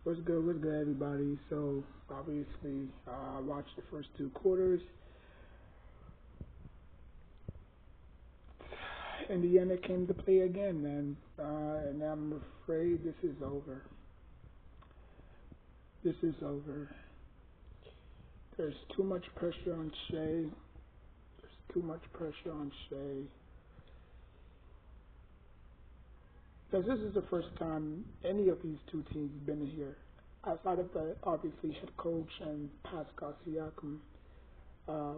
What's good, everybody? So, obviously, I watched the first two quarters. Indiana came to play again, man. And I'm afraid this is over. This is over. There's too much pressure on Shea. There's too much pressure on Shea. Because this is the first time any of these two teams have been here. Outside of the, obviously, head coach and Pascal Siakam.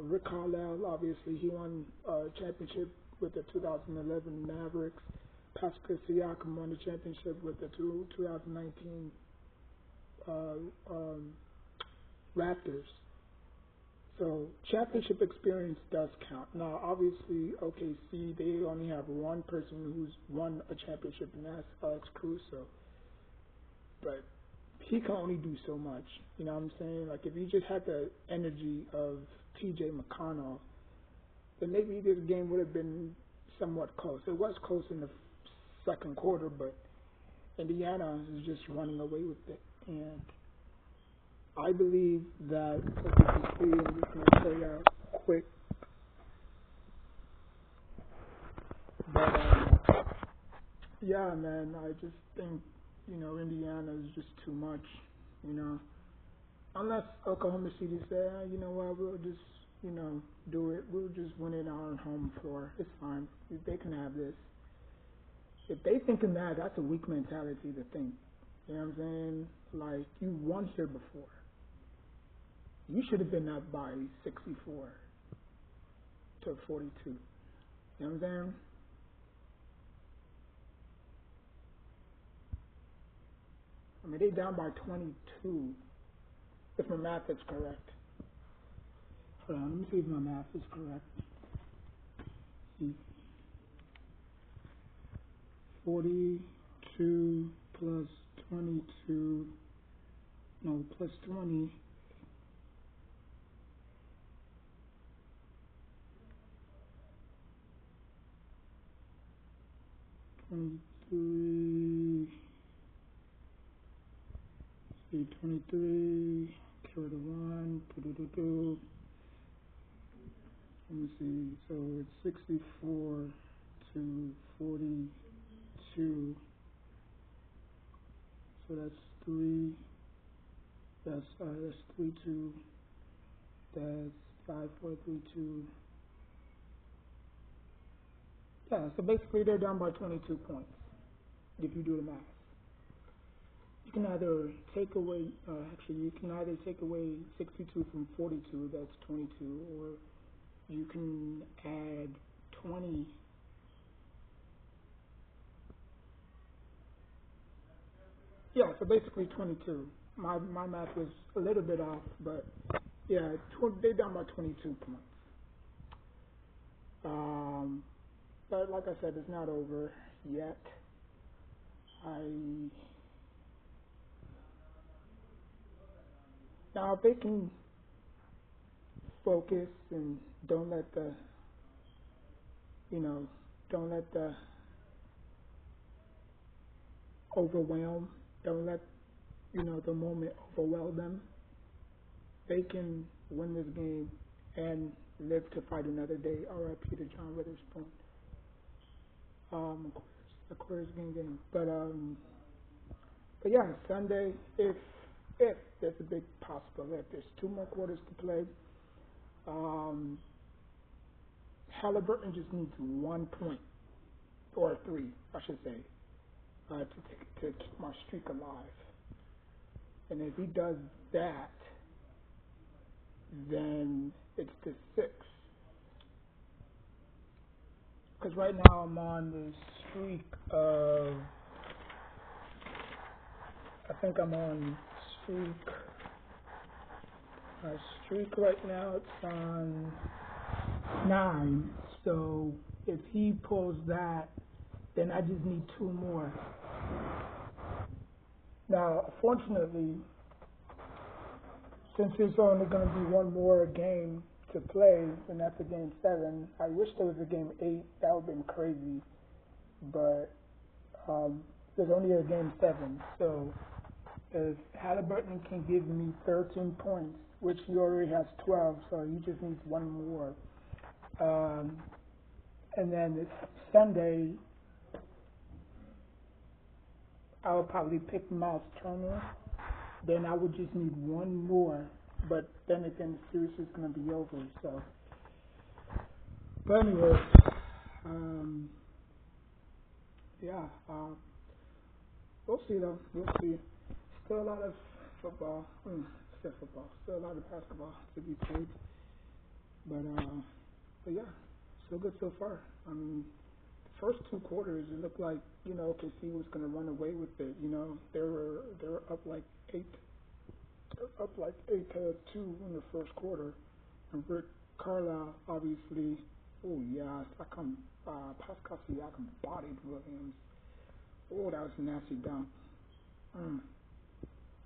Rick Carlisle, obviously, he won a championship with the 2011 Mavericks. Pascal Siakam won the championship with the 2019 Raptors. So championship experience does count. Now, obviously, OKC, they only have one person who's won a championship, and that's Alex Caruso. But he can only do so much. You know what I'm saying? Like, if he just had the energy of T.J. McConnell, then maybe this game would have been somewhat close. It was close in the second quarter, but Indiana is just running away with it. And I believe that, as you can see, I'm just going to show you quick. But, yeah, man, I just think, Indiana is just too much, Unless Oklahoma City say, you know what, we'll just, do it. We'll just win it on home floor. It's fine. They can have this. If they thinking that, that's a weak mentality to think. You know what I'm saying? Like, you won here before. You should have been up by 64 to 42. You know what I'm saying? I mean, they down by 22, if my math is correct. Hold on, let me see if my math is correct. See. 42 plus 22, no, plus 20. See, 23, carry the 1, let me see, so it's 64 to 42, so that's 3, that's 3, 2, that's 5, 4, 3, 2, yeah, so basically they're down by 22 points, if you do the math. You can either take away, you can either take away 62 from 42, that's 22, or you can add 20. Yeah, so basically 22. My math was a little bit off, but yeah, they're down by 22 points. But like I said, it's not over yet. Now if they can focus and don't let the overwhelm, don't let the moment overwhelm them, they can win this game and live to fight another day. R.I.P. to John Witherspoon. Of course, game. But yeah, Sunday, if there's a big possibility, if there's 2 more quarters to play, Halliburton just needs 1 point, or 3, I should say, to keep my streak alive. And if he does that, then it's the 6. Because right now I'm on the streak of, I think I'm on my streak right now, it's on 9. So if he pulls that, then I just need 2 more. Now, fortunately, since there's only going to be 1 more game to play, and that's a game 7, I wish there was a game 8. That would have been crazy. But there's only a game 7. So if Halliburton can give me 13 points, which he already has 12, so he just needs one more. Um, and then this Sunday, I would probably pick Miles Turner. Then I would just need one more, but then again, the series is going to be over. So, but anyway, um, yeah, we'll see though. We'll see. Still a lot of football. Still football. Still a lot of basketball to be played. But yeah, so good so far. I mean, the first two quarters, it looked like OKC was going to run away with it. They were up like eight to 2 in the first quarter, and Rick Carlisle obviously. Oh yeah, Pascal Siakam bodied Williams. Oh, that was a nasty dunk.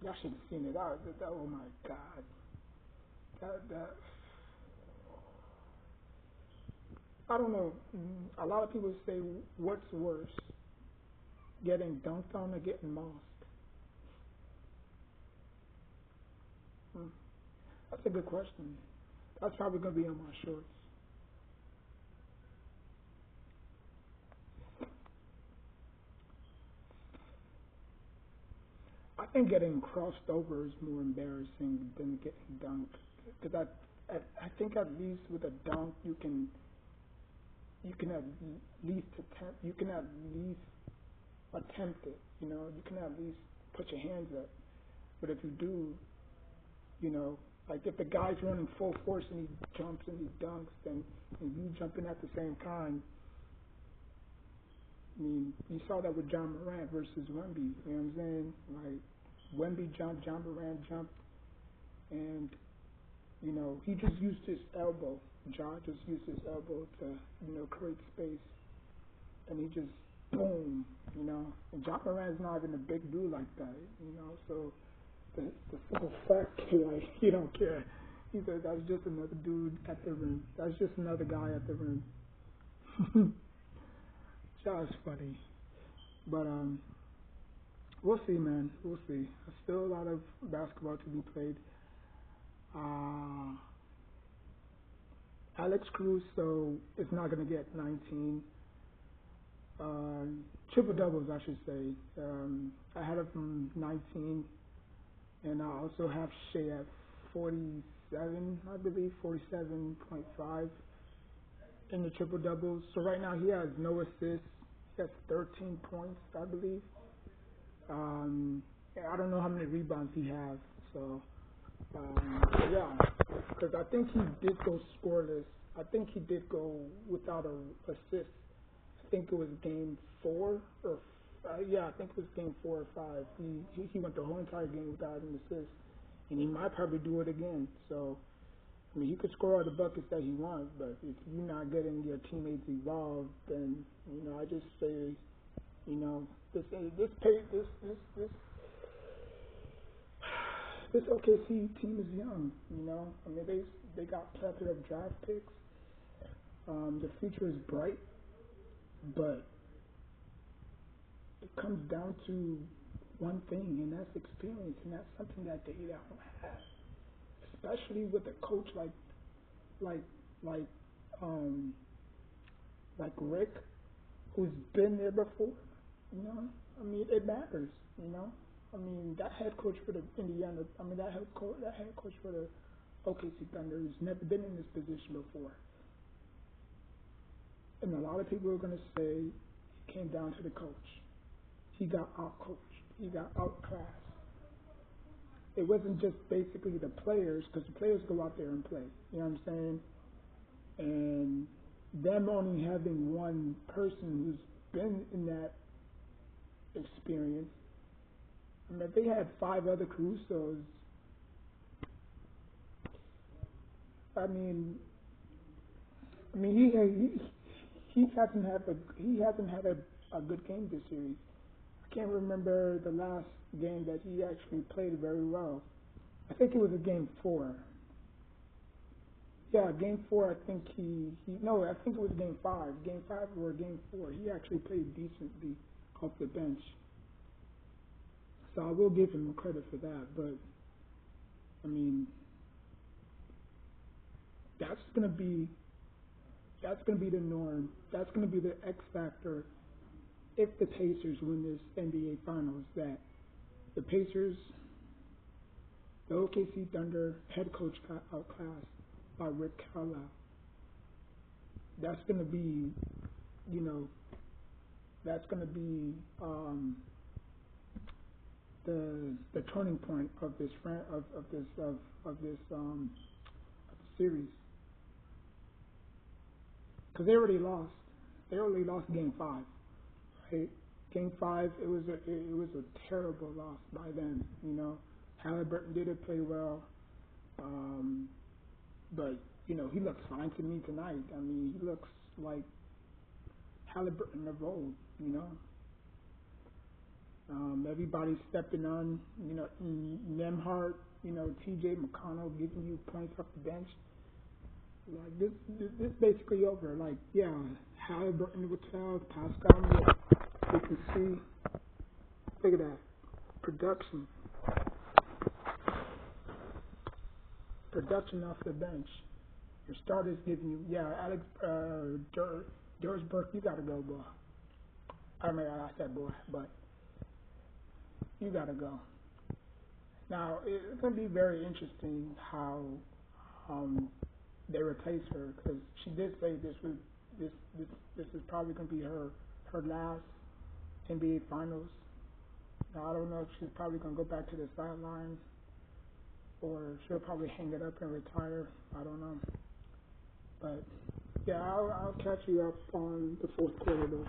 Y'all should have seen it. Oh my God. That I don't know. A lot of people say, what's worse, getting dunked on or getting mossed? That's a good question. That's probably going to be on my shorts. I think getting crossed over is more embarrassing than getting dunked. Because I think at least with a dunk you can at least attempt it. You can at least put your hands up. But if you do, like if the guy's running full force and he jumps and he dunks, and you jumping at the same time. I mean, you saw that with John Morant versus Wemby. You know what I'm saying? Like Wemby jumped, John Morant jumped, and he just used his elbow. John just used his elbow to create space, and he just boom. And John Morant's not even a big dude like that. So the simple fact, like he don't care. He said that's just another dude at the rim. That's just another guy at the rim. Just funny, but we'll see, man. We'll see. There's still a lot of basketball to be played. Alex Caruso is not going to get 19 triple doubles, I should say. I had him from 19, and I also have Shea at 47, I believe, 47.5 in the triple doubles. So right now he has no assists. He has 13 points, I believe. I don't know how many rebounds he has. So yeah, because I think he did go scoreless. I think he did go without a assist. I think it was game 4 or I think it was game 4 or 5. He went the whole entire game without an assist, and he might probably do it again. So I mean, he could score all the buckets that he wants, but if you're not getting your teammates involved, then I just say, this OKC team is young. I mean, they got plethora of draft picks. The future is bright, but it comes down to one thing, and that's experience, and that's something that they don't have, especially with a coach like Rick, who's been there before. I mean, it matters. I mean, that head coach for the Indiana. I mean, that head coach for the OKC Thunder has never been in this position before. And a lot of people are going to say it came down to the coach. He got out-coached. He got outclassed. It wasn't just basically the players, because the players go out there and play. You know what I'm saying? And them only having one person who's been in that experience. I mean, if they had 5 other Carusos, I mean, he hasn't had a good game this series. I can't remember the last game that he actually played very well. I think it was a game 4. Yeah, game 4. I think I think it was game 5. Game 5 or game 4. He actually played decently off the bench. So I will give him credit for that. But I mean, that's gonna be the norm. That's gonna be the X factor if the Pacers win this NBA Finals. That the Pacers, the OKC Thunder head coach got outclassed by Rick Carlisle. That's gonna be, you know, that's gonna be the turning point of this of this series, because they already lost. They already lost Game 5, right? Game 5, it was a terrible loss by them. You know, Halliburton didn't play well, but you know he looks fine to me tonight. I mean, he looks like Halliburton of old. You know. Everybody's stepping on, you know, Nemhart, you know, T.J. McConnell giving you points off the bench. Like this basically over. Like, yeah, Halliburton with 12, Pascal, you can see. Look at that production off the bench. Your starters giving you, yeah, Alex, Doris Burke, you gotta go, boy. I mean, I said boy, but. You gotta go. Now it's gonna be very interesting how they replace her, because she did say this is probably gonna be her last NBA Finals. Now I don't know if she's probably gonna go back to the sidelines or she'll probably hang it up and retire. I don't know. But yeah, I'll catch you up on the fourth quarter though.